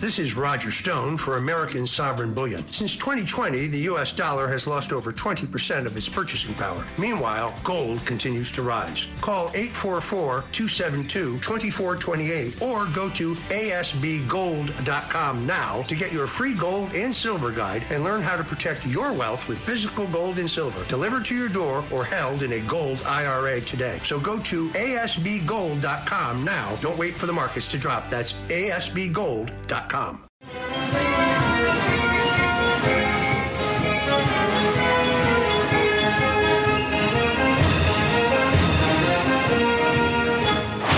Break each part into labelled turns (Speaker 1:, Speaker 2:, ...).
Speaker 1: This is Roger Stone for American Sovereign Bullion. Since 2020, the U.S. dollar has lost over 20% of its purchasing power. Meanwhile, gold continues to rise. Call 844-272-2428 or go to asbgold.com now to get your free gold and silver guide and learn how to protect your wealth with physical gold and silver delivered to your door or held in a gold IRA today. So go to asbgold.com now. Don't wait for the markets to drop. That's asbgold.com.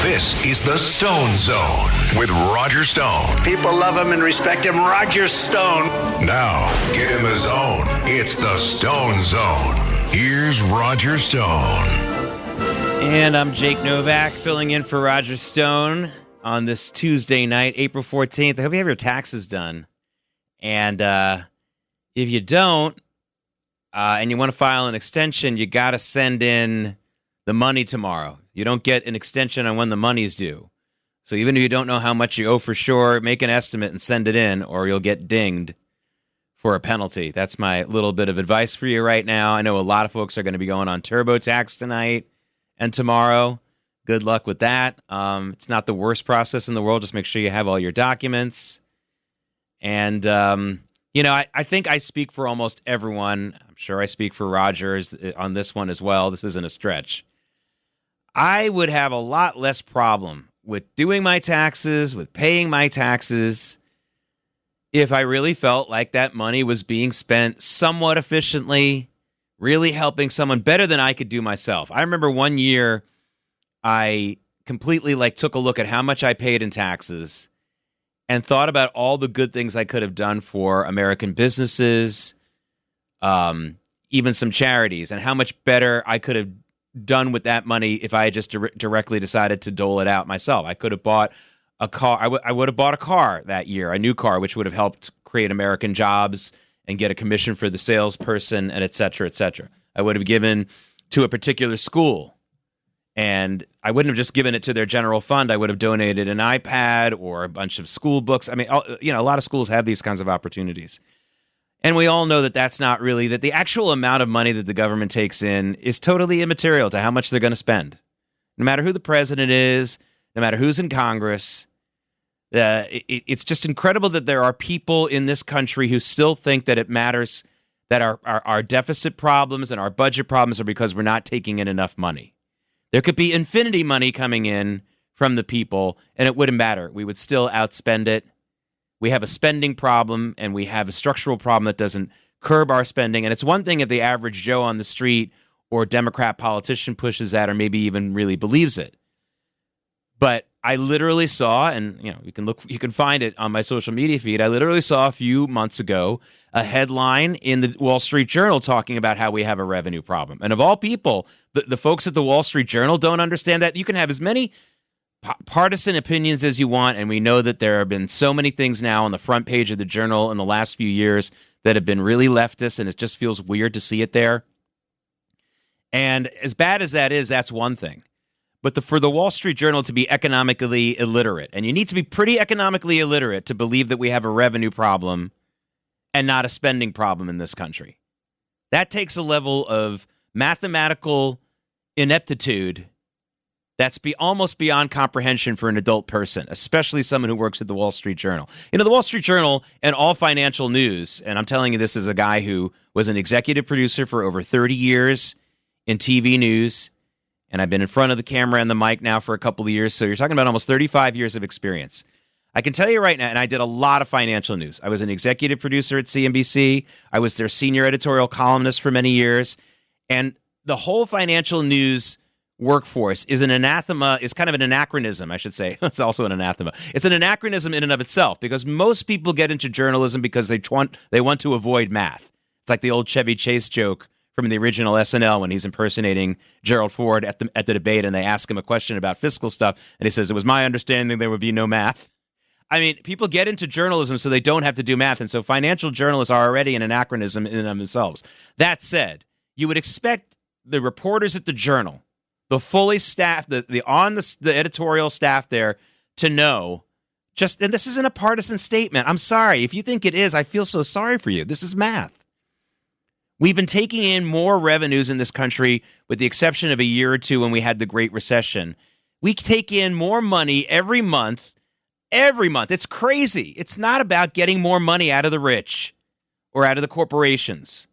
Speaker 2: This is the Stone Zone with Roger Stone.
Speaker 3: People love him and respect him. Roger Stone.
Speaker 2: Now, get in the zone. It's the Stone Zone. Here's Roger Stone.
Speaker 4: And I'm Jake Novak, filling in for Roger Stone on this Tuesday night, April 14th. I hope you have your taxes done. And if you don't, and you want to file an extension, you got to send in the money tomorrow. You don't get an extension on when the money's due. So even if you don't know how much you owe for sure, make an estimate and send it in, or you'll get dinged for a penalty. That's my little bit of advice for you right now. I know a lot of folks are going to be going on TurboTax tonight and tomorrow. Good luck with that. It's not the worst process in the world. Just make sure you have all your documents. And, I think I speak for almost everyone. I'm sure I speak for Rogers on this one as well. This isn't a stretch. I would have a lot less problem with doing my taxes, with paying my taxes, if I really felt like that money was being spent somewhat efficiently, really helping someone better than I could do myself. I remember one year I completely took a look at how much I paid in taxes and thought about all the good things I could have done for American businesses, even some charities, and how much better I could have done with that money if I had just directly decided to dole it out myself. I could have bought a car. I would have bought a car that year, a new car, which would have helped create American jobs and get a commission for the salesperson, and et cetera, et cetera. I would have given to a particular school. And I wouldn't have just given it to their general fund. I would have donated an iPad or a bunch of school books. I mean, a lot of schools have these kinds of opportunities. And we all know that that's not really, that the actual amount of money that the government takes in is totally immaterial to how much they're going to spend. No matter who the president is, no matter who's in Congress, it's just incredible that there are people in this country who still think that it matters, that our deficit problems and our budget problems are because we're not taking in enough money. There could be infinity money coming in from the people, and it wouldn't matter. We would still outspend it. We have a spending problem, and we have a structural problem that doesn't curb our spending. And it's one thing if the average Joe on the street or Democrat politician pushes that or maybe even really believes it. But I literally saw, and you can find it on my social media feed, I literally saw a few months ago a headline in the Wall Street Journal talking about how we have a revenue problem. And of all people, the folks at the Wall Street Journal don't understand that. You can have as many partisan opinions as you want, and we know that there have been so many things now on the front page of the Journal in the last few years that have been really leftist, and it just feels weird to see it there. And as bad as that is, that's one thing. But for the Wall Street Journal to be economically illiterate, and you need to be pretty economically illiterate to believe that we have a revenue problem and not a spending problem in this country. That takes a level of mathematical ineptitude that's almost beyond comprehension for an adult person, especially someone who works at the Wall Street Journal. The Wall Street Journal and all financial news, and I'm telling you this as a guy who was an executive producer for over 30 years in TV news, and I've been in front of the camera and the mic now for a couple of years, so you're talking about almost 35 years of experience. I can tell you right now, and I did a lot of financial news. I was an executive producer at CNBC. I was their senior editorial columnist for many years, and the whole financial news workforce is an anathema, is kind of an anachronism, I should say. It's also an anathema. It's an anachronism in and of itself, because most people get into journalism because they want to avoid math. It's like the old Chevy Chase joke from the original SNL when he's impersonating Gerald Ford at the debate, and they ask him a question about fiscal stuff, and he says, "It was my understanding there would be no math." I mean, people get into journalism so they don't have to do math, and so financial journalists are already an anachronism in and of themselves. That said, you would expect the reporters at the Journal, the fully staffed, the editorial staff there, to know And this isn't a partisan statement. I'm sorry. If you think it is, I feel so sorry for you. This is math. We've been taking in more revenues in this country, with the exception of a year or two when we had the Great Recession. We take in more money every month. Every month. It's crazy. It's not about getting more money out of the rich or out of the corporations.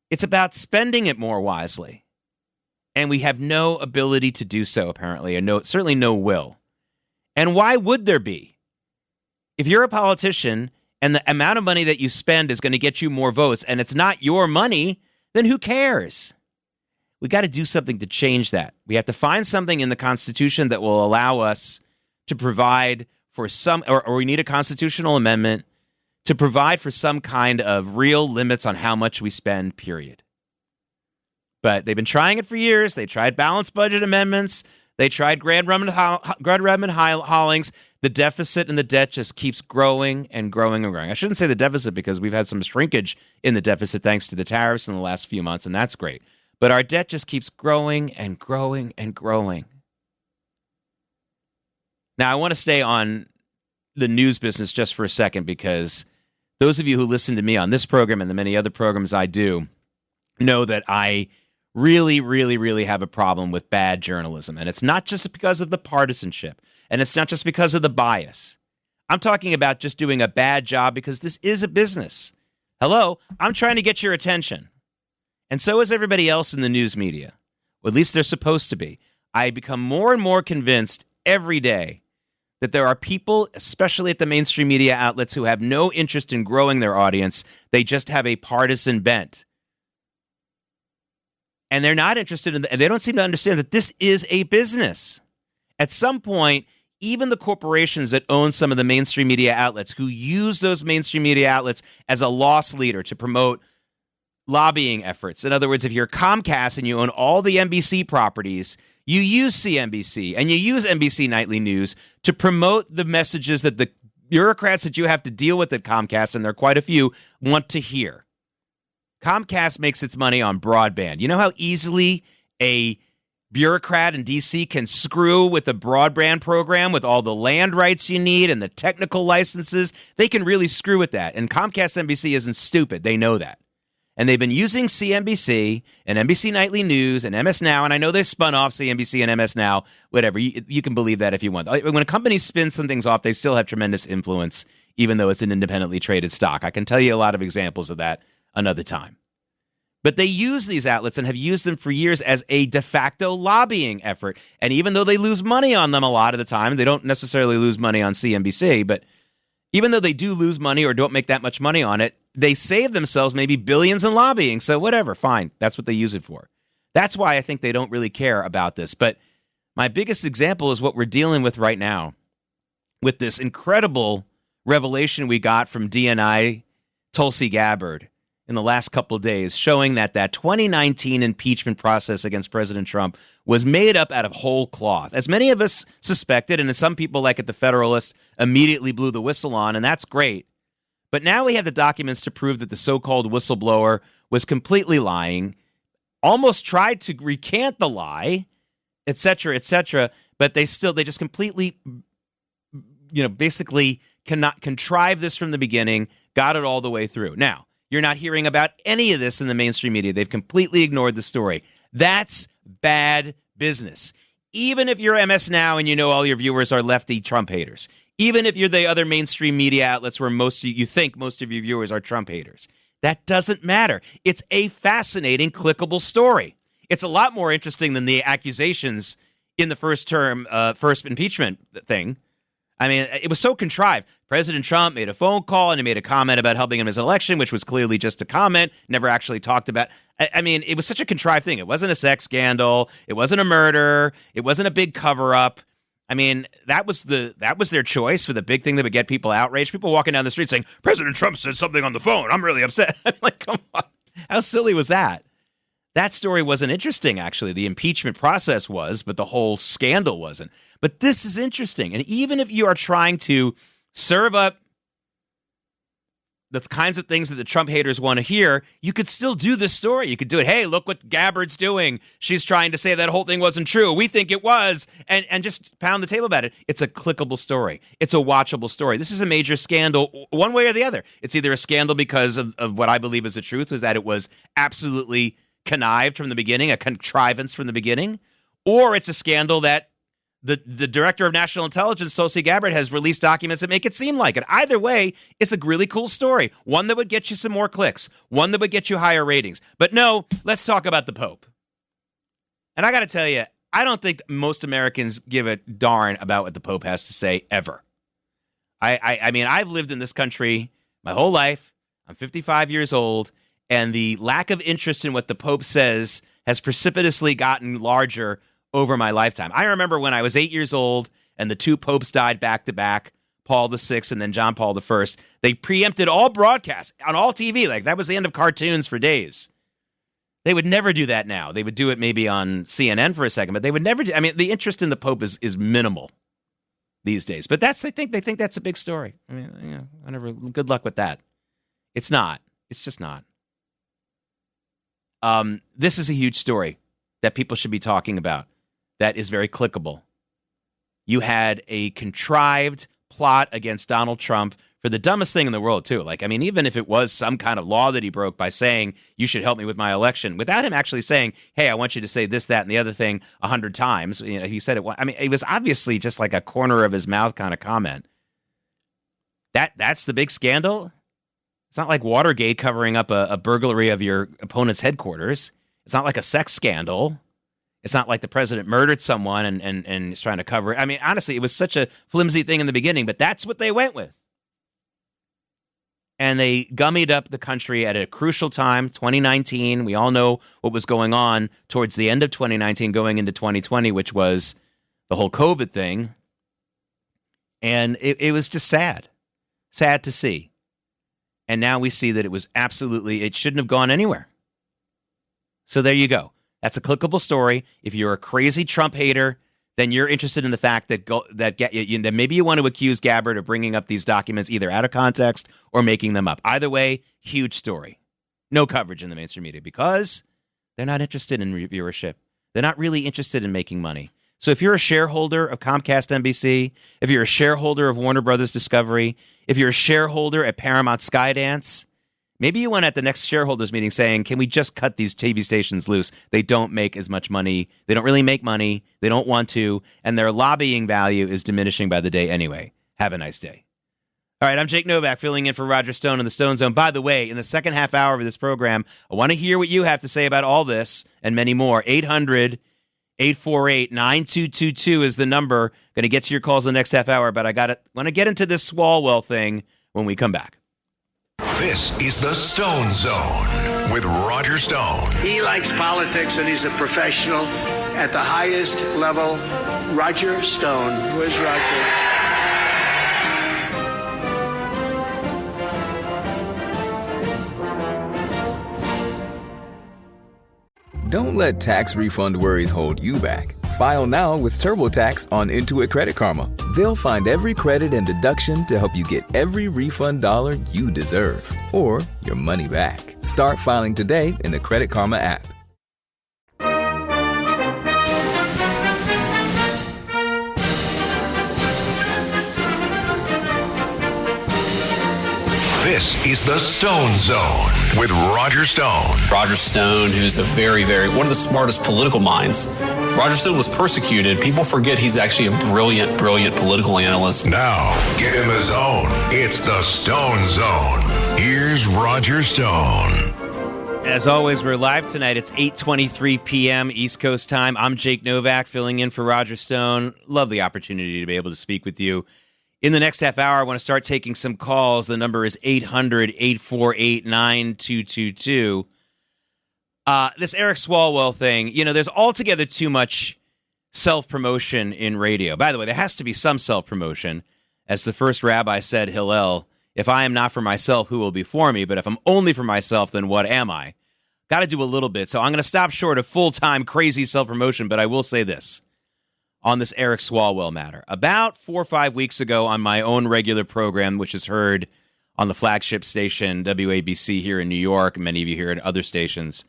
Speaker 4: It's about spending it more wisely. And we have no ability to do so, apparently, and certainly no will. And why would there be? If you're a politician and the amount of money that you spend is going to get you more votes and it's not your money, then who cares? We got to do something to change that. We have to find something in the Constitution that will allow us to provide for some, or we need a constitutional amendment to provide for some kind of real limits on how much we spend, period. But they've been trying it for years. They tried balanced budget amendments. They tried Grand Redmond haulings. The deficit and the debt just keeps growing and growing and growing. I shouldn't say the deficit because we've had some shrinkage in the deficit thanks to the tariffs in the last few months, and that's great. But our debt just keeps growing and growing and growing. Now, I want to stay on the news business just for a second because those of you who listen to me on this program and the many other programs I do know that I really, really, really have a problem with bad journalism. And it's not just because of the partisanship, and it's not just because of the bias. I'm talking about just doing a bad job because this is a business. Hello, I'm trying to get your attention. And so is everybody else in the news media. Or at least they're supposed to be. I become more and more convinced every day that there are people, especially at the mainstream media outlets, who have no interest in growing their audience. They just have a partisan bent. And they're not interested in, and they don't seem to understand that this is a business. At some point, even the corporations that own some of the mainstream media outlets, who use those mainstream media outlets as a loss leader to promote lobbying efforts. In other words, if you're Comcast and you own all the NBC properties, you use CNBC and you use NBC Nightly News to promote the messages that the bureaucrats that you have to deal with at Comcast, and there are quite a few, want to hear. Comcast makes its money on broadband. You know how easily a bureaucrat in D.C. can screw with the broadband program with all the land rights you need and the technical licenses? They can really screw with that. And Comcast NBC isn't stupid. They know that. And they've been using CNBC and NBC Nightly News and MS Now, and I know they spun off CNBC and MS Now, whatever. You can believe that if you want. When a company spins some things off, they still have tremendous influence, even though it's an independently traded stock. I can tell you a lot of examples of that another time. But they use these outlets and have used them for years as a de facto lobbying effort. And even though they lose money on them a lot of the time, they don't necessarily lose money on CNBC, but even though they do lose money or don't make that much money on it, they save themselves maybe billions in lobbying. So whatever, fine. That's what they use it for. That's why I think they don't really care about this. But my biggest example is what we're dealing with right now with this incredible revelation we got from DNI Tulsi Gabbard in the last couple of days, showing that 2019 impeachment process against President Trump was made up out of whole cloth. As many of us suspected, and as some people like at the Federalist immediately blew the whistle on, and that's great. But now we have the documents to prove that the so-called whistleblower was completely lying, almost tried to recant the lie, et cetera, but they just completely, basically cannot contrive this from the beginning, got it all the way through. Now, you're not hearing about any of this in the mainstream media. They've completely ignored the story. That's bad business. Even if you're MS Now and you know all your viewers are lefty Trump haters. Even if you're the other mainstream media outlets where you think most of your viewers are Trump haters. That doesn't matter. It's a fascinating, clickable story. It's a lot more interesting than the accusations in the first impeachment thing. I mean, it was so contrived. President Trump made a phone call and he made a comment about helping him his election, which was clearly just a comment, never actually talked about. I mean, it was such a contrived thing. It wasn't a sex scandal. It wasn't a murder. It wasn't a big cover-up. I mean, that was their choice for the big thing that would get people outraged. People walking down the street saying, President Trump said something on the phone. I'm really upset. I'm like, come on. How silly was that? That story wasn't interesting, actually. The impeachment process was, but the whole scandal wasn't. But this is interesting. And even if you are trying to serve up the kinds of things that the Trump haters want to hear, you could still do this story. You could do it. Hey, look what Gabbard's doing. She's trying to say that whole thing wasn't true. We think it was. And just pound the table about it. It's a clickable story. It's a watchable story. This is a major scandal one way or the other. It's either a scandal because of what I believe is the truth, was that it was absolutely connived from the beginning, a contrivance from the beginning, or it's a scandal that the director of national intelligence, Tulsi Gabbard, has released documents that make it seem like it. Either way, it's a really cool story. One that would get you some more clicks. One that would get you higher ratings. But no, let's talk about the Pope. And I got to tell you, I don't think most Americans give a darn about what the Pope has to say ever. I mean, I've lived in this country my whole life. I'm 55 years old. And the lack of interest in what the Pope says has precipitously gotten larger over my lifetime. I remember when I was 8 years old and the two popes died back to back, Paul VI and then John Paul I. They preempted all broadcasts on all TV. Like, that was the end of cartoons for days. They would never do that now. They would do it maybe on CNN for a second, but they would never do. I mean, the interest in the Pope is minimal these days. But they think that's a big story. I mean, whatever. Good luck with that. It's not. It's just not. This is a huge story that people should be talking about. That is very clickable. You had a contrived plot against Donald Trump for the dumbest thing in the world, too. Like, I mean, even if it was some kind of law that he broke by saying, you should help me with my election, without him actually saying, hey, I want you to say this, that, and the other thing 100 times. You know, he said it. I mean, it was obviously just like a corner of his mouth kind of comment. That's the big scandal. It's not like Watergate covering up a burglary of your opponent's headquarters. It's not like a sex scandal. It's not like the president murdered someone and is trying to cover it. I mean, honestly, it was such a flimsy thing in the beginning, but that's what they went with. And they gummied up the country at a crucial time, 2019. We all know what was going on towards the end of 2019, going into 2020, which was the whole COVID thing. And it was just sad to see. And now we see that it shouldn't have gone anywhere. So there you go. That's a clickable story. If you're a crazy Trump hater, then you're interested in the fact that maybe you want to accuse Gabbard of bringing up these documents either out of context or making them up. Either way, huge story. No coverage in the mainstream media because they're not interested in viewership. They're not really interested in making money. So if you're a shareholder of Comcast NBC, if you're a shareholder of Warner Brothers Discovery, if you're a shareholder at Paramount Skydance, maybe you went at the next shareholders meeting saying, can we just cut these TV stations loose? They don't make as much money. They don't really make money. They don't want to. And their lobbying value is diminishing by the day anyway. Have a nice day. All right, I'm Jake Novak, filling in for Roger Stone in the Stone Zone. By the way, in the second half hour of this program, I want to hear what you have to say about all this and many more. 800-848-9222 is the number. Going to get to your calls in the next half hour, but I want to get into this Swalwell thing when we come back.
Speaker 2: This is the Stone Zone with Roger Stone.
Speaker 3: He likes politics and he's a professional at the highest level. Roger Stone. Where's Roger?
Speaker 5: Don't let tax refund worries hold you back. File now with TurboTax on Intuit Credit Karma. They'll find every credit and deduction to help you get every refund dollar you deserve, or your money back. Start filing today in the Credit Karma app.
Speaker 2: This is the Stone Zone with Roger Stone.
Speaker 6: Roger Stone, who's a one of the smartest political minds. Roger Stone was persecuted. People forget he's actually a brilliant political analyst.
Speaker 2: Now, get in the zone. It's the Stone Zone. Here's Roger Stone.
Speaker 4: As always, we're live tonight. It's 8:23 p.m. East Coast time. I'm Jake Novak, filling in for Roger Stone. Love the opportunity to be able to speak with you. In the next half hour, I want to start taking some calls. The number is 800-848-9222. This Eric Swalwell thing, there's altogether too much self-promotion in radio. By the way, there has to be some self-promotion. As the first rabbi said, Hillel, if I am not for myself, who will be for me? But if I'm only for myself, then what am I? Got to do a little bit. So I'm going to stop short of full-time crazy self-promotion, but I will say this. On this Eric Swalwell matter. About 4 or 5 weeks ago on my own regular program, which is heard on the flagship station WABC here in New York, many of you here at other stations.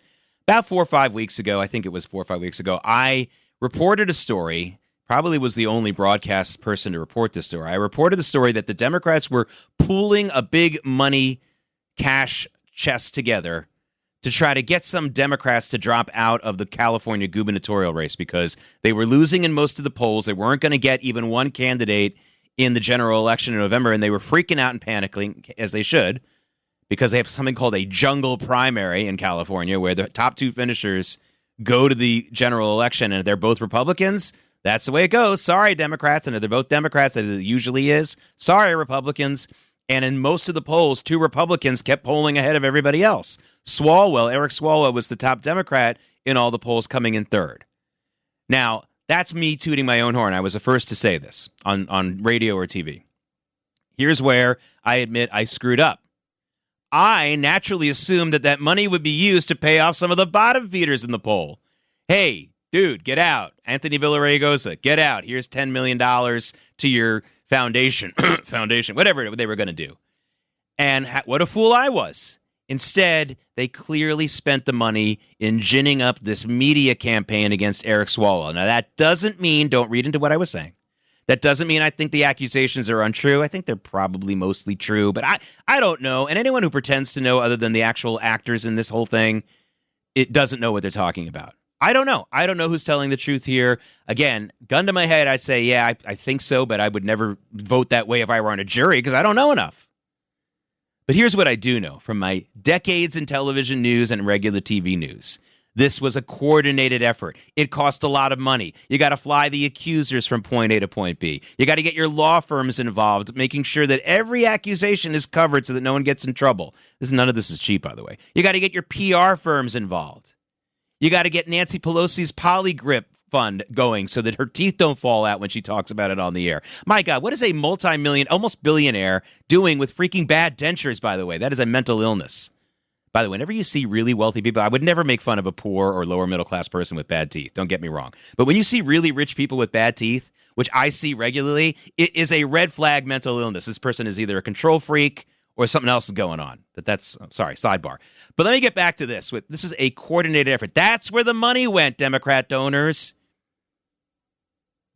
Speaker 4: About 4 or 5 weeks ago, I think it was 4 or 5 weeks ago, I reported a story, probably was the only broadcast person to report this story. I reported the story that the Democrats were pooling a big money cash chest together to try to get some Democrats to drop out of the California gubernatorial race because they were losing in most of the polls. They weren't going to get even one candidate in the general election in November, and they were freaking out and panicking, as they should, because they have something called a jungle primary in California where the top two finishers go to the general election, and if they're both Republicans, that's the way it goes. Sorry, Democrats. And if they're both Democrats, as it usually is, sorry, Republicans. And in most of the polls, two Republicans kept polling ahead of everybody else. Eric Swalwell was the top Democrat in all the polls, coming in third. Now, that's me tooting my own horn. I was the first to say this on radio or TV. Here's where I admit I screwed up. I naturally assumed that money would be used to pay off some of the bottom feeders in the poll. Hey, dude, get out. Anthony Villaraigosa, get out. Here's $10 million to your foundation, whatever they were going to do. And what a fool I was. Instead, they clearly spent the money in ginning up this media campaign against Eric Swalwell. Now, that doesn't mean, don't read into what I was saying. That doesn't mean I think the accusations are untrue. I think they're probably mostly true, but I don't know. And anyone who pretends to know other than the actual actors in this whole thing, it doesn't know what they're talking about. I don't know. I don't know who's telling the truth here. Again, gun to my head, I'd say, yeah, I think so, but I would never vote that way if I were on a jury because I don't know enough. But here's what I do know from my decades in television news and regular TV news. This was a coordinated effort. It cost a lot of money. You got to fly the accusers from point A to point B. You got to get your law firms involved, making sure that every accusation is covered so that no one gets in trouble. None of this is cheap, by the way. You got to get your PR firms involved. You got to get Nancy Pelosi's Polygrip fund going so that her teeth don't fall out when she talks about it on the air. My God, what is a multi-million, almost billionaire doing with freaking bad dentures, by the way? That is a mental illness. By the way, whenever you see really wealthy people, I would never make fun of a poor or lower middle class person with bad teeth. Don't get me wrong. But when you see really rich people with bad teeth, which I see regularly, it is a red flag mental illness. This person is either a control freak or something else is going on. Sidebar. But let me get back to this. This is a coordinated effort. That's where the money went, Democrat donors.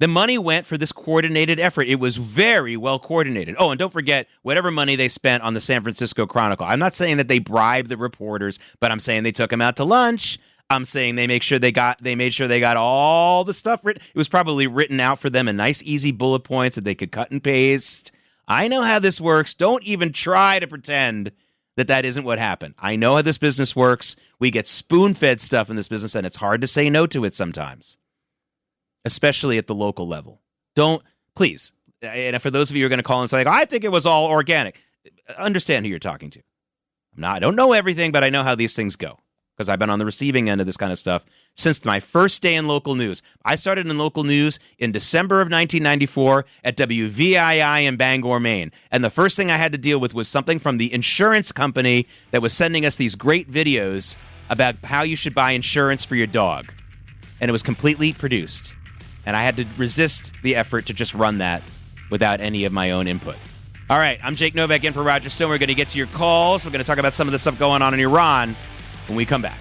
Speaker 4: The money went for this coordinated effort. It was very well coordinated. Oh, and don't forget, whatever money they spent on the San Francisco Chronicle. I'm not saying that they bribed the reporters, but I'm saying they took them out to lunch. I'm saying they made sure they got all the stuff written. It was probably written out for them in nice, easy bullet points that they could cut and paste. I know how this works. Don't even try to pretend that isn't what happened. I know how this business works. We get spoon-fed stuff in this business, and it's hard to say no to it sometimes, especially at the local level. Please. And for those of you who are going to call and say, I think it was all organic, understand who you're talking to. I don't know everything, but I know how these things go because I've been on the receiving end of this kind of stuff since my first day in local news. I started in local news in December of 1994 at WVII in Bangor, Maine. And the first thing I had to deal with was something from the insurance company that was sending us these great videos about how you should buy insurance for your dog. And it was completely produced. And I had to resist the effort to just run that without any of my own input. All right, I'm Jake Novak in for Roger Stone. We're going to get to your calls. We're going to talk about some of the stuff going on in Iran when we come back.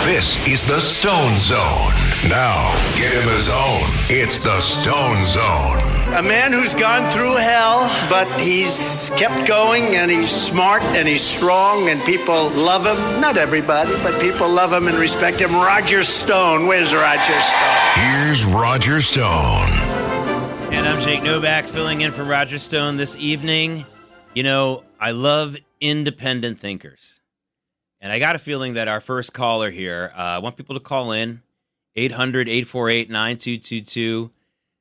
Speaker 2: This is the Stone Zone. Now, get him his own. It's the Stone Zone.
Speaker 3: A man who's gone through hell, but he's kept going, and he's smart, and he's strong, and people love him. Not everybody, but people love him and respect him. Roger Stone. Where's Roger Stone?
Speaker 2: Here's Roger Stone.
Speaker 4: And I'm Jake Novak filling in for Roger Stone this evening. You know, I love independent thinkers. And I got a feeling that our first caller here, I want people to call in, 800-848-9222,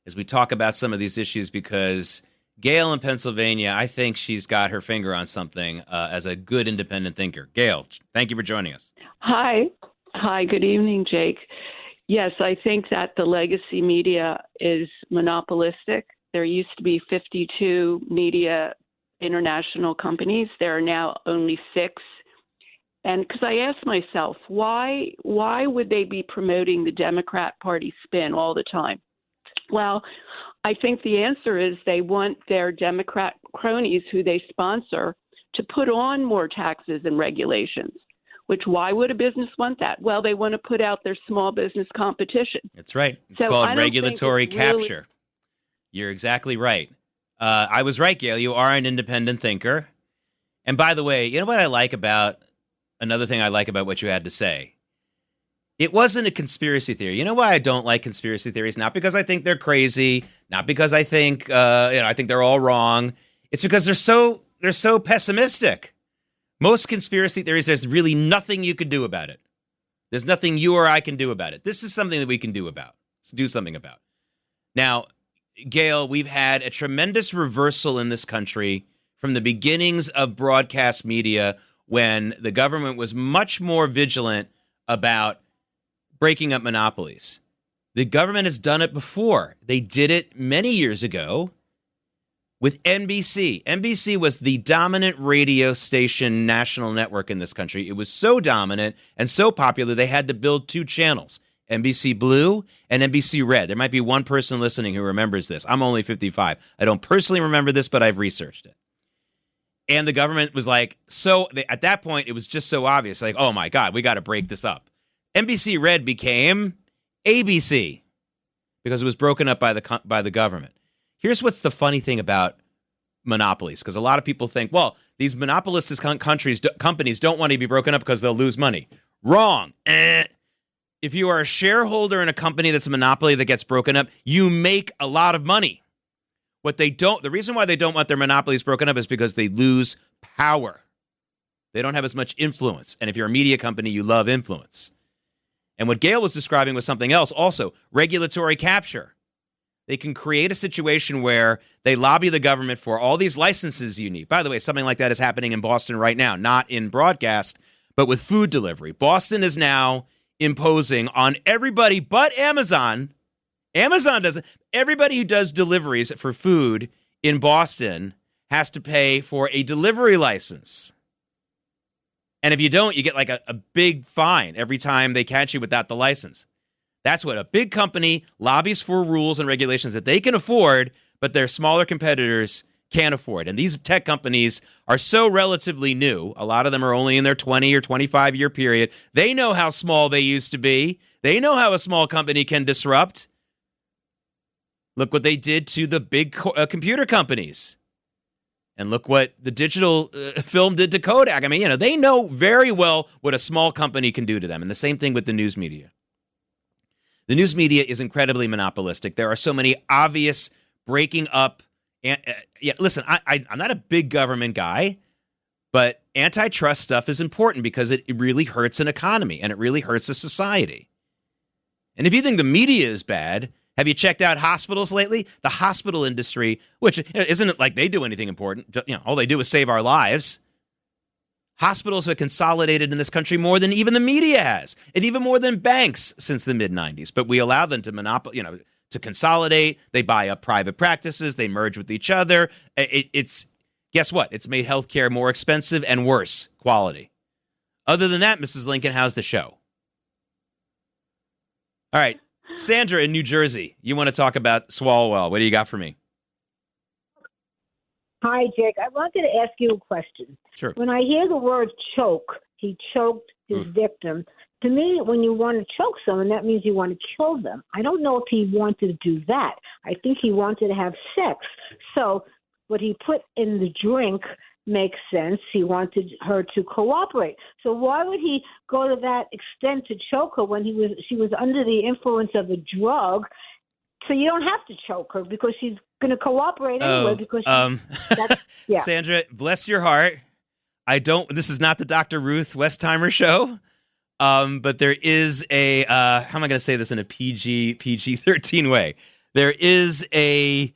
Speaker 4: as we talk about some of these issues, because Gail in Pennsylvania, I think she's got her finger on something as a good independent thinker. Gail, thank you for joining us.
Speaker 7: Hi. Good evening, Jake. Yes, I think that the legacy media is monopolistic. There used to be 52 media international companies. There are now only 6. And because I asked myself, why would they be promoting the Democrat Party spin all the time? Well, I think the answer is they want their Democrat cronies who they sponsor to put on more taxes and regulations. Which, why would a business want that? Well, they want to put out their small business competition.
Speaker 4: That's right. It's called regulatory capture. You're exactly right. I was right, Gail. You are an independent thinker. And by the way, you know what I like about another thing I like about what you had to say? It wasn't a conspiracy theory. You know why I don't like conspiracy theories? Not because I think they're crazy, not because I think I think they're all wrong. It's because they're so pessimistic. Most conspiracy theories, there's really nothing you could do about it. There's nothing you or I can do about it. This is something that we can do something about. Now, Gail, we've had a tremendous reversal in this country from the beginnings of broadcast media when the government was much more vigilant about breaking up monopolies. The government has done it before. They did it many years ago with NBC. NBC was the dominant radio station national network in this country. It was so dominant and so popular, they had to build 2 channels, NBC Blue and NBC Red. There might be one person listening who remembers this. I'm only 55. I don't personally remember this, but I've researched it. And the government was like, at that point, it was just so obvious, like, oh my God, we got to break this up. NBC Red became ABC because it was broken up by the government. Here's what's the funny thing about monopolies, because a lot of people think, well, these monopolistic companies don't want to be broken up because they'll lose money. Wrong. If you are a shareholder in a company that's a monopoly that gets broken up, you make a lot of money. The reason why they don't want their monopolies broken up is because they lose power. They don't have as much influence. And if you're a media company, you love influence. And what Gail was describing was something else also, regulatory capture. They can create a situation where they lobby the government for all these licenses you need. By the way, something like that is happening in Boston right now, not in broadcast, but with food delivery. Boston is now imposing on everybody but Amazon. Amazon doesn't. Everybody who does deliveries for food in Boston has to pay for a delivery license. And if you don't, you get like a big fine every time they catch you without the license. That's what a big company lobbies for rules and regulations that they can afford, but their smaller competitors can't afford. And these tech companies are so relatively new. A lot of them are only in their 20 or 25-year period. They know how small they used to be. They know how a small company can disrupt. Look what they did to the big computer companies. And look what the digital film did to Kodak. I mean, they know very well what a small company can do to them. And the same thing with the news media. The news media is incredibly monopolistic. There are so many obvious breaking up. Listen, I'm not a big government guy, but antitrust stuff is important because it really hurts an economy and it really hurts a society. And if you think the media is bad, have you checked out hospitals lately? The hospital industry, which isn't like they do anything important. All they do is save our lives. Hospitals have consolidated in this country more than even the media has, and even more than banks since the mid-'90s. But we allow them to to consolidate. They buy up private practices. They merge with each other. It's guess what? It's made healthcare more expensive and worse quality. Other than that, Mrs. Lincoln, how's the show? All right, Sandra in New Jersey, you want to talk about Swalwell. What do you got for me?
Speaker 8: Hi, Jake. I wanted to ask you a question.
Speaker 4: Sure.
Speaker 8: When I hear the word choke, he choked his victim. To me, when you want to choke someone, that means you want to kill them. I don't know if he wanted to do that. I think he wanted to have sex. So what he put in the drink makes sense. He wanted her to cooperate. So why would he go to that extent to choke her when she was under the influence of a drug? So you don't have to choke her because she's going to cooperate anyway. Because yeah.
Speaker 4: Sandra, bless your heart. This is not the Dr. Ruth Westheimer show. But there is a, how am I going to say this in a PG-13 way? There is a,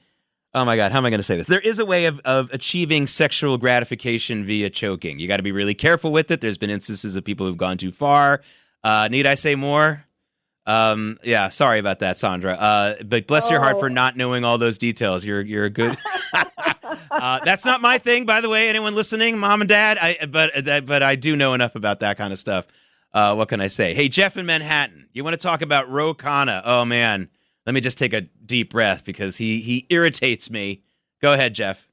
Speaker 4: oh my God, how am I going to say this? There is a way of achieving sexual gratification via choking. You got to be really careful with it. There's been instances of people who've gone too far. Need I say more? Yeah, sorry about that, Sandra. But bless your heart for not knowing all those details. You're a good. That's not my thing, by the way. Anyone listening, mom and dad? But I do know enough about that kind of stuff. What can I say? Hey, Jeff in Manhattan, you want to talk about Ro Khanna? Oh man, let me just take a deep breath because he irritates me. Go ahead, Jeff.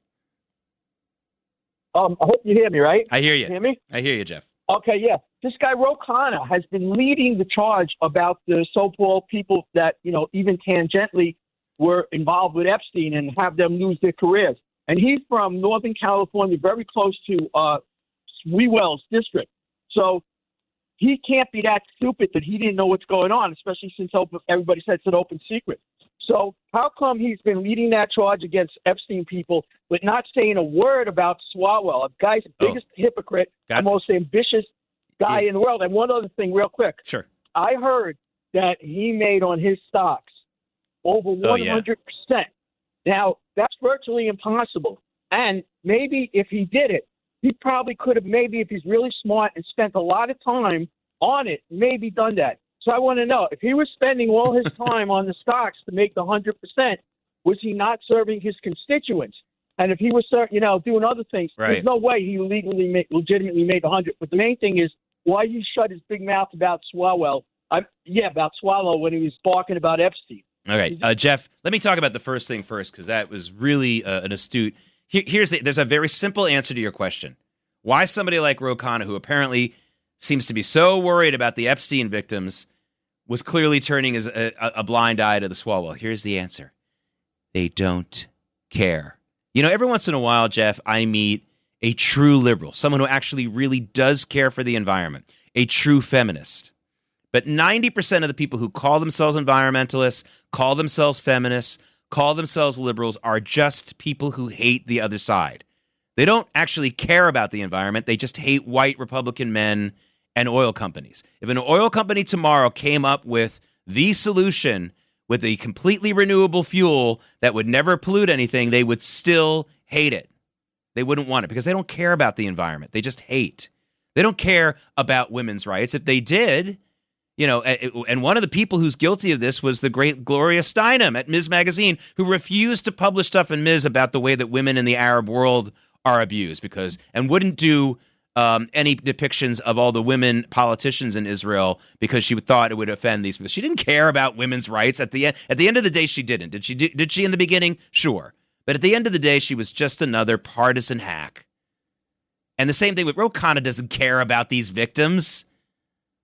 Speaker 9: I hope you hear me, right?
Speaker 4: I hear you.
Speaker 9: Hear me?
Speaker 4: I hear you, Jeff.
Speaker 9: Okay, yeah. This guy, Ro Khanna, has been leading the charge about the so-called people that, even tangentially were involved with Epstein and have them lose their careers. And he's from Northern California, very close to Swalwell's district. So he can't be that stupid that he didn't know what's going on, especially since everybody said it's an open secret. So how come he's been leading that charge against Epstein people, but not saying a word about Swalwell? The guy's the biggest hypocrite, the most ambitious guy in the world. And one other thing real quick.
Speaker 4: Sure.
Speaker 9: I heard that he made on his stocks over 100%. Now, that's virtually impossible. And maybe if he did it, he probably could have, maybe if he's really smart and spent a lot of time on it, maybe done that. So I want to know, if he was spending all his time on the stocks to make the 100%, was he not serving his constituents? And if he was, doing other things, there's no way he legitimately made 100. But the main thing is why he shut his big mouth about Swalwell. About Swalwell when he was barking about Epstein.
Speaker 4: Okay, Jeff, let me talk about the first thing first because that was really an astute. There's a very simple answer to your question. Why somebody like Ro Khanna, who apparently seems to be so worried about the Epstein victims, was clearly turning a blind eye to the Swalwell? Here's the answer. They don't care. Every once in a while, Jeff, I meet a true liberal, someone who actually really does care for the environment, a true feminist. But 90% of the people who call themselves environmentalists, call themselves feminists, call themselves liberals are just people who hate the other side. They don't actually care about the environment. They just hate white Republican men and oil companies. If an oil company tomorrow came up with the solution with a completely renewable fuel that would never pollute anything, they would still hate it. They wouldn't want it because they don't care about the environment. They just hate. They don't care about women's rights. If they did, and one of the people who's guilty of this was the great Gloria Steinem at Ms. Magazine, who refused to publish stuff in Ms. about the way that women in the Arab world are abused and wouldn't do any depictions of all the women politicians in Israel because she thought it would offend these people. She didn't care about women's rights. At the end of the day, she didn't. Did she in the beginning? Sure. But at the end of the day, she was just another partisan hack. And the same thing with Ro Khanna doesn't care about these victims.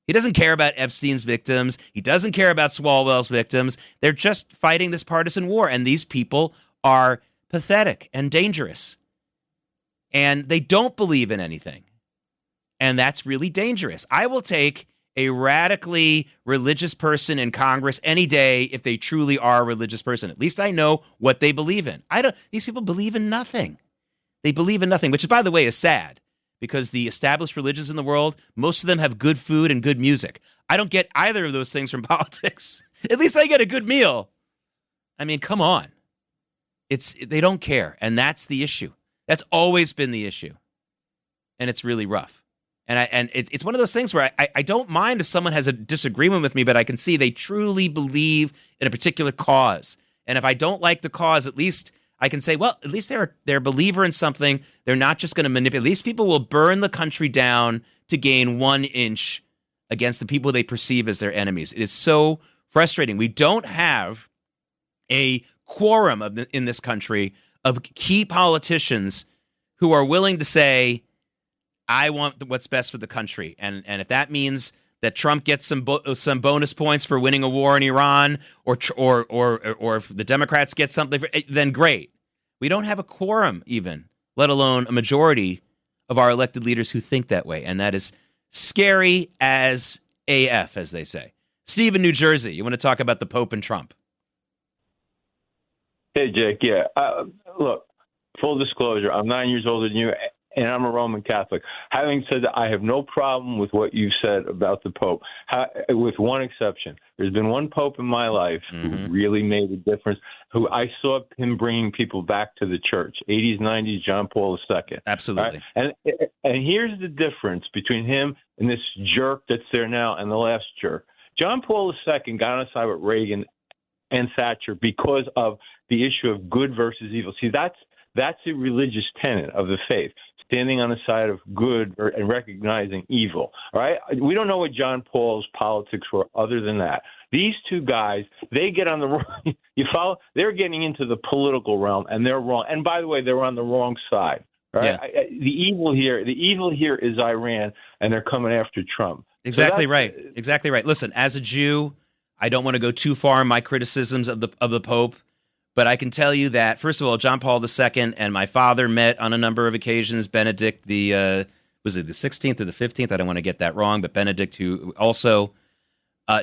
Speaker 4: He doesn't care about Epstein's victims. He doesn't care about Swalwell's victims. They're just fighting this partisan war. And these people are pathetic and dangerous. And they don't believe in anything. And that's really dangerous. I will take a radically religious person in Congress any day if they truly are a religious person. At least I know what they believe in. These people believe in nothing. They believe in nothing, which, by the way, is sad because the established religions in the world, most of them have good food and good music. I don't get either of those things from politics. At least I get a good meal. I mean, come on. They don't care, and that's the issue. That's always been the issue, and it's really rough. And it's one of those things where I don't mind if someone has a disagreement with me, but I can see they truly believe in a particular cause. And if I don't like the cause, at least I can say, well, at least they're a believer in something. They're not just going to manipulate. These people will burn the country down to gain 1 inch against the people they perceive as their enemies. It is so frustrating. We don't have a quorum in this country of key politicians who are willing to say, I want what's best for the country. And if that means that Trump gets some bonus points for winning a war in Iran, or if the Democrats get something, then great. We don't have a quorum even, let alone a majority of our elected leaders who think that way. And that is scary as AF, as they say. Steve in New Jersey, you want to talk about the Pope and Trump?
Speaker 10: Hey, Jake. Yeah. Look, full disclosure, I'm 9 years older than you, and I'm a Roman Catholic. Having said that, I have no problem with what you said about the Pope, with one exception. There's been one Pope in my life who really made a difference, who I saw him bringing people back to the church, 80s, 90s, John Paul II.
Speaker 4: Absolutely.
Speaker 10: Right? And here's the difference between him and this jerk that's there now and the last jerk. John Paul II got on side with Reagan and Thatcher because of the issue of good versus evil. See, that's a religious tenet of the faith, standing on the side of good and recognizing evil. All right? We don't know what John Paul's politics were other than that. These two guys, they get on the wrong, you follow? They're getting into the political realm, and they're wrong. And by the way, they're on the wrong side. Right? Yeah. The evil here is Iran, and they're coming after Trump.
Speaker 4: Exactly right. Exactly right. Listen, as a Jew, I don't want to go too far in my criticisms of the Pope, but I can tell you that, first of all, John Paul II and my father met on a number of occasions. Benedict was it the 16th or the 15th? I don't want to get that wrong, but Benedict, who also,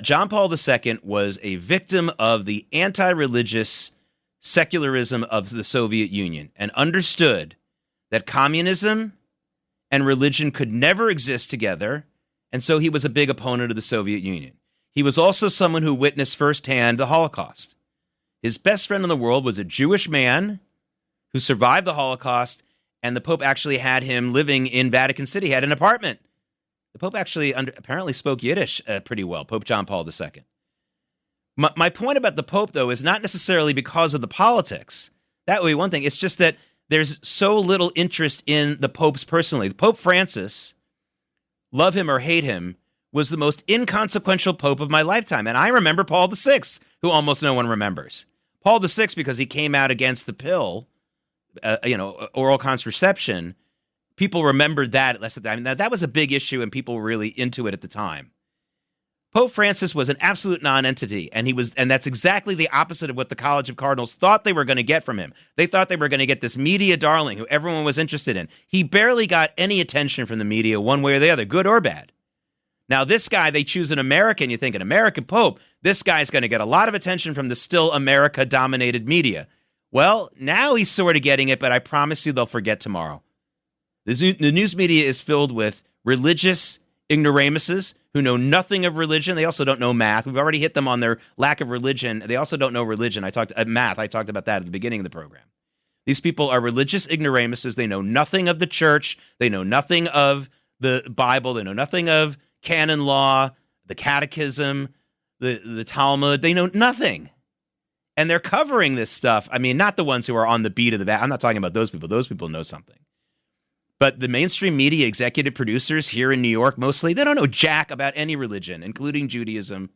Speaker 4: John Paul II was a victim of the anti-religious secularism of the Soviet Union and understood that communism and religion could never exist together, and so he was a big opponent of the Soviet Union. He was also someone who witnessed firsthand the Holocaust. His best friend in the world was a Jewish man who survived the Holocaust, and the Pope actually had him living in Vatican City, had an apartment. The Pope actually apparently spoke Yiddish pretty well, Pope John Paul II. My point about the Pope, though, is not necessarily because of the politics. That would be one thing. It's just that there's so little interest in the popes personally. Pope Francis, love him or hate him, was the most inconsequential pope of my lifetime. And I remember Paul VI, who almost no one remembers. Paul VI, because he came out against the pill, oral contraception, people remembered that. That was a big issue, and people were really into it at the time. Pope Francis was an absolute non-entity, and that's exactly the opposite of what the College of Cardinals thought they were going to get from him. They thought they were going to get this media darling who everyone was interested in. He barely got any attention from the media one way or the other, good or bad. Now, this guy, they choose an American. You think an American Pope, this guy's going to get a lot of attention from the still America-dominated media. Well, now he's sort of getting it, but I promise you they'll forget tomorrow. The news media is filled with religious ignoramuses who know nothing of religion. They also don't know math. We've already hit them on their lack of religion. They also don't know religion. Math. I talked about that at the beginning of the program. These people are religious ignoramuses. They know nothing of the church. They know nothing of the Bible. They know nothing of canon law, the catechism, the Talmud. They know nothing. And they're covering this stuff. I mean, not the ones who are on the beat of the I'm not talking about those people. Those people know something. But the mainstream media executive producers here in New York, mostly, they don't know jack about any religion, including Judaism.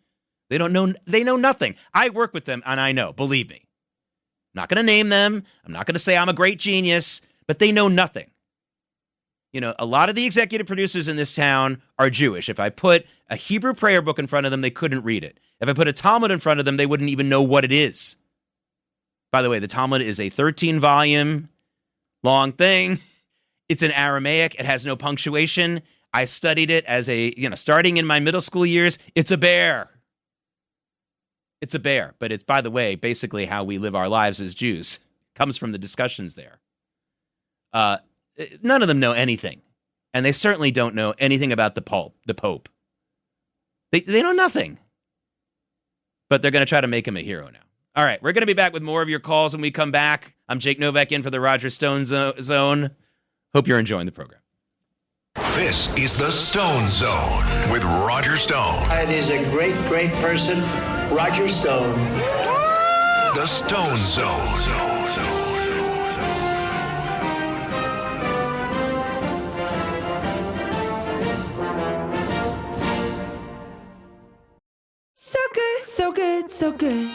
Speaker 4: They know nothing. I work with them, and I know, believe me. I'm not going to name them. I'm not going to say I'm a great genius, but they know nothing. You know, a lot of the executive producers in this town are Jewish. If I put a Hebrew prayer book in front of them, they couldn't read it. If I put a Talmud in front of them, they wouldn't even know what it is. By the way, the Talmud is a 13-volume long thing. It's in Aramaic. It has no punctuation. I studied it as starting in my middle school years. It's a bear. It's a bear. But it's, by the way, basically how we live our lives as Jews. Comes from the discussions there. None of them know anything. And they certainly don't know anything about the Pope. They know nothing. But they're going to try to make him a hero now. All right, we're going to be back with more of your calls when we come back. I'm Jake Novak in for the Roger Stone Zone. Hope you're enjoying the program.
Speaker 2: This is the Stone Zone with Roger Stone.
Speaker 3: It is a great, great person, Roger Stone.
Speaker 2: The Stone Zone.
Speaker 11: So good, so good, so good.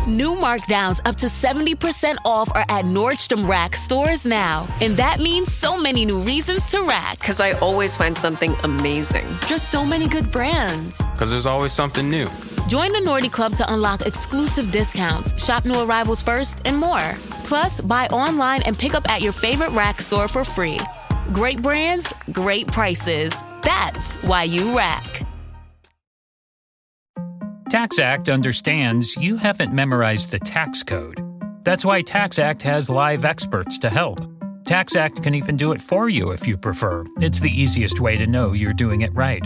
Speaker 12: New markdowns up to 70% off are at Nordstrom Rack stores now. And that means so many new reasons to rack.
Speaker 11: Because I always find something amazing. Just so many good brands.
Speaker 13: Because there's always something new.
Speaker 12: Join the Nordy Club to unlock exclusive discounts, shop new arrivals first, and more. Plus, buy online and pick up at your favorite Rack store for free. Great brands, great prices. That's why you rack.
Speaker 14: TaxAct understands you haven't memorized the tax code. That's why TaxAct has live experts to help. TaxAct can even do it for you if you prefer. It's the easiest way to know you're doing it right.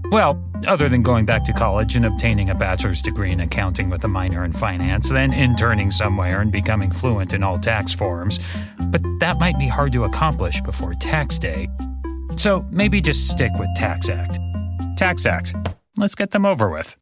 Speaker 14: Well, other than going back to college and obtaining a bachelor's degree in accounting with a minor in finance, then interning somewhere and becoming fluent in all tax forms. But that might be hard to accomplish before tax day. So maybe just stick with TaxAct. TaxAct. Let's get them over with.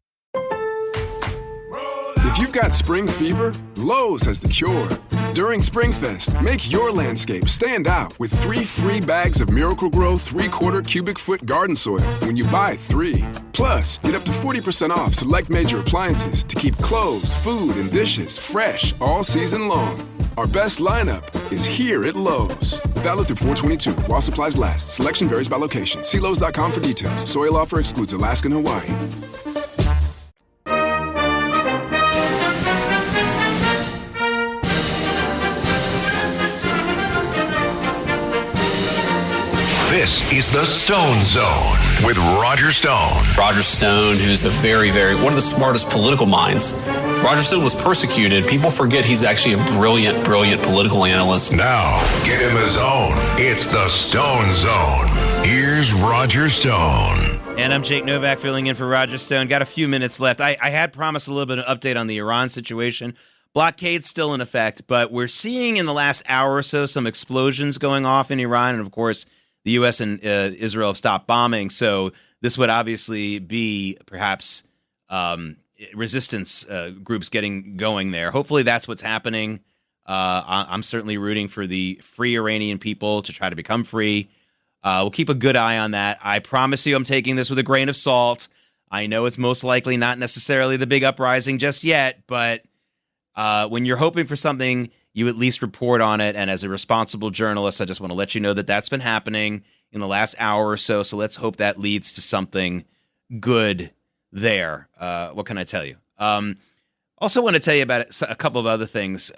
Speaker 13: If you've got spring fever, Lowe's has the cure. During SpringFest, make your landscape stand out with 3 free bags of Miracle-Gro 3/4 cubic foot garden soil when you buy 3. Plus, get up to 40% off select major appliances to keep clothes, food, and dishes fresh all season long. Our best lineup is here at Lowe's. Valid through 4/22 while supplies last. Selection varies by location. See Lowe's.com for details. Soil offer excludes Alaska and Hawaii.
Speaker 2: This is the Stone Zone with Roger Stone.
Speaker 6: Roger Stone, who's a one of the smartest political minds. Roger Stone was persecuted. People forget he's actually a brilliant political analyst.
Speaker 2: Now, get in the zone. It's the Stone Zone. Here's Roger Stone.
Speaker 4: And I'm Jake Novak filling in for Roger Stone. Got a few minutes left. I had promised a little bit of an update on the Iran situation. Blockade's still in effect, but we're seeing in the last hour or so some explosions going off in Iran. And of course, the U.S. and Israel have stopped bombing. So this would obviously be perhaps resistance groups getting going there. Hopefully that's what's happening. I'm certainly rooting for the free Iranian people to try to become free. We'll keep a good eye on that. I promise you I'm taking this with a grain of salt. I know it's most likely not necessarily the big uprising just yet, but when you're hoping for something, you at least report on it. And as a responsible journalist, I just want to let you know that that's been happening in the last hour or so. So let's hope that leads to something good there. What can I tell you? Also want to tell you about a couple of other things.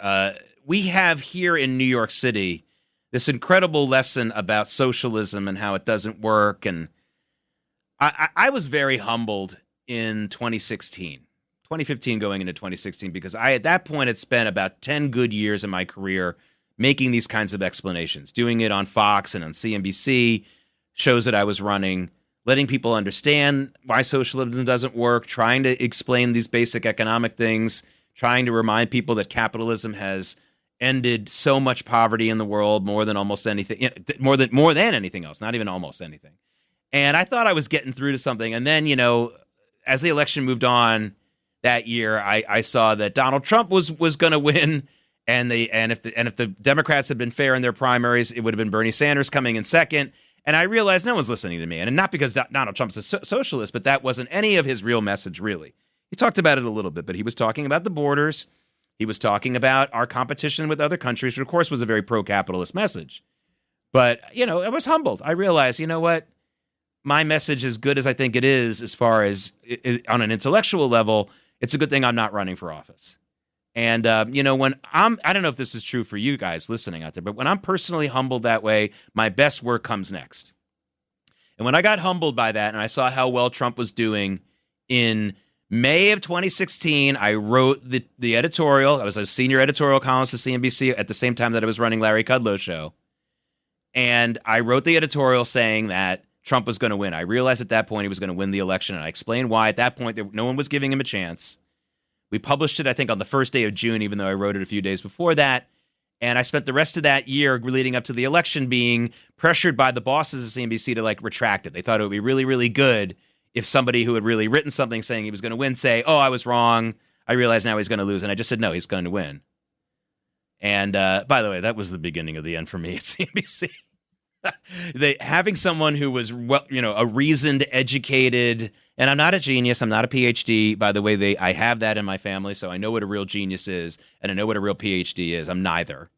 Speaker 4: We have here in New York City this incredible lesson about socialism and how it doesn't work. And I was very humbled in 2015 going into 2016, because I, at that point, had spent about 10 good years in my career making these kinds of explanations, doing it on Fox and on CNBC, shows that I was running, letting people understand why socialism doesn't work, trying to explain these basic economic things, trying to remind people that capitalism has ended so much poverty in the world, more than almost anything, more than anything else, not even almost anything. And I thought I was getting through to something. And then, as the election moved on that year, I saw that Donald Trump was going to win, and if the Democrats had been fair in their primaries, it would have been Bernie Sanders coming in second. And I realized no one's listening to me, and not because Donald Trump's a socialist, but that wasn't any of his real message, really. He talked about it a little bit, but he was talking about the borders. He was talking about our competition with other countries, which of course was a very pro-capitalist message. But I was humbled. I realized, what? My message, as good as I think it is, as far as on an intellectual level, it's a good thing I'm not running for office. And, when I don't know if this is true for you guys listening out there, but when I'm personally humbled that way, my best work comes next. And when I got humbled by that and I saw how well Trump was doing in May of 2016, I wrote the editorial. I was a senior editorial columnist at CNBC at the same time that I was running Larry Kudlow's show. And I wrote the editorial saying that Trump was going to win. I realized at that point he was going to win the election, and I explained why. At that point, no one was giving him a chance. We published it, I think, on the first day of June, even though I wrote it a few days before that. And I spent the rest of that year leading up to the election being pressured by the bosses of CNBC to retract it. They thought it would be really, really good if somebody who had really written something saying he was going to win say, "Oh, I was wrong. I realize now he's going to lose." And I just said, "No, he's going to win." And by the way, that was the beginning of the end for me at CNBC. Having someone who was, a reasoned, educated, and I'm not a genius, I'm not a PhD. By the way, I have that in my family, so I know what a real genius is, and I know what a real PhD is. I'm neither.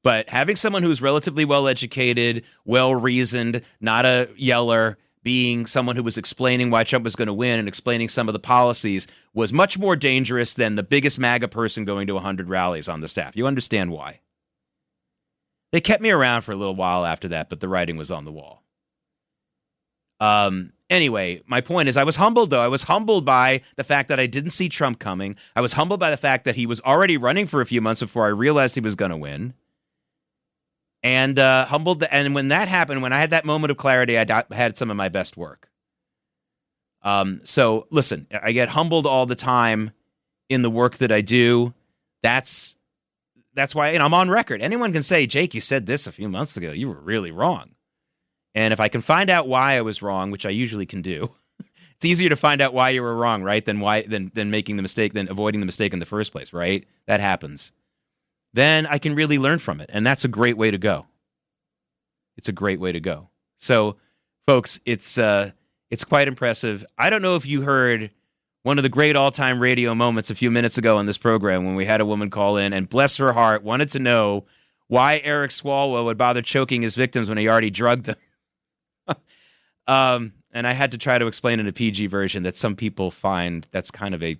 Speaker 4: But having someone who's relatively well-educated, well-reasoned, not a yeller, being someone who was explaining why Trump was going to win and explaining some of the policies was much more dangerous than the biggest MAGA person going to 100 rallies on the staff. You understand why. They kept me around for a little while after that, but the writing was on the wall. Anyway, my point is I was humbled, though. I was humbled by the fact that I didn't see Trump coming. I was humbled by the fact that he was already running for a few months before I realized he was going to win. And and when that happened, when I had that moment of clarity, I had some of my best work. So listen, I get humbled all the time in the work that I do. That's why I'm on record. Anyone can say, "Jake, you said this a few months ago. You were really wrong." And if I can find out why I was wrong, which I usually can do, It's easier to find out why you were wrong, right? Than making the mistake, than avoiding the mistake in the first place, right? That happens. Then I can really learn from it, and that's a great way to go. It's a great way to go. So, folks, it's quite impressive. I don't know if you heard one of the great all-time radio moments a few minutes ago on this program when we had a woman call in and, bless her heart, wanted to know why Eric Swalwell would bother choking his victims when he already drugged them. And I had to try to explain in a PG version that some people find that's kind of a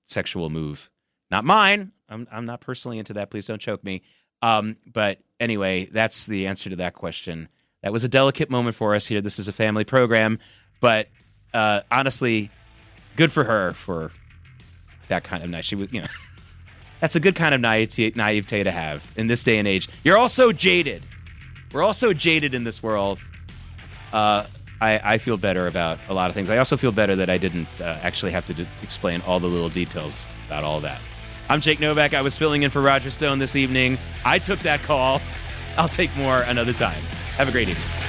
Speaker 4: sexual move. Not mine. I'm not personally into that. Please don't choke me. But anyway, that's the answer to that question. That was a delicate moment for us here. This is a family program. But honestly, good for her for that kind of night. She was, that's a good kind of naivete to have in this day and age. You're all so jaded. We're all so jaded in this world. I feel better about a lot of things. I also feel better that I didn't actually have to explain all the little details about all that. I'm Jake Novak. I was filling in for Roger Stone this evening. I took that call. I'll take more another time. Have a great evening.